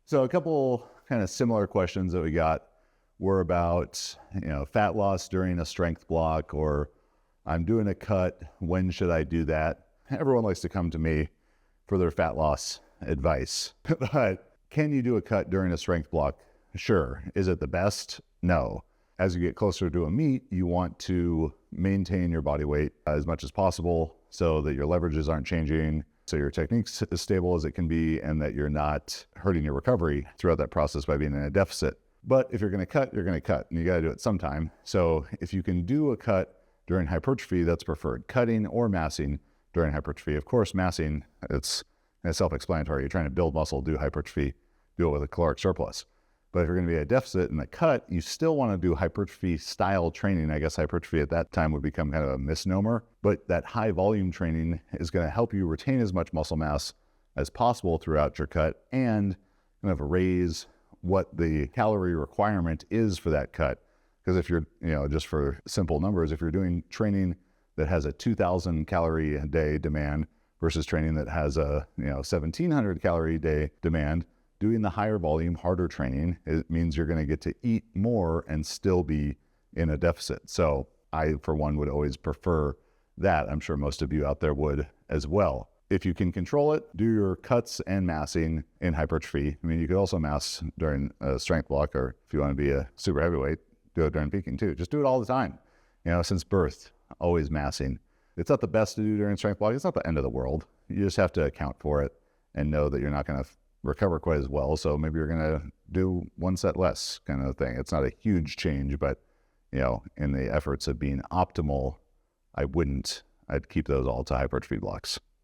So a couple kind of similar questions that we got were about, fat loss during a strength block, or I'm doing a cut. When should I do that? Everyone likes to come to me for their fat loss advice, but can you do a cut during a strength block? Sure. Is it the best? No. As you get closer to a meet, you want to maintain your body weight as much as possible so that your leverages aren't changing, so your technique's as stable as it can be, and that you're not hurting your recovery throughout that process by being in a deficit. But if you're going to cut, you're going to cut, and you got to do it sometime. So if you can do a cut during hypertrophy, that's preferred. Cutting or massing during hypertrophy. Of course, massing, it's self-explanatory. You're trying to build muscle, do hypertrophy, do it with a caloric surplus. But if you're going to be a deficit in the cut, you still want to do hypertrophy style training. I guess hypertrophy at that time would become kind of a misnomer, but that high volume training is going to help you retain as much muscle mass as possible throughout your cut and kind of raise what the calorie requirement is for that cut. Because if you're, just for simple numbers, if you're doing training that has a 2,000 calorie a day demand versus training that has a, 1,700 calorie a day demand, doing the higher volume, harder training, it means you're going to get to eat more and still be in a deficit. So I, for one, would always prefer that. I'm sure most of you out there would as well. If you can control it, do your cuts and massing in hypertrophy. I mean, you could also mass during a strength block, or if you want to be a super heavyweight, do it during peaking too. Just do it all the time. Since birth, always massing. It's not the best to do during strength block. It's not the end of the world. You just have to account for it and know that you're not going to recover quite as well. So maybe you're going to do one set less kind of thing. It's not a huge change, but in the efforts of being optimal, I'd keep those all to hypertrophy blocks.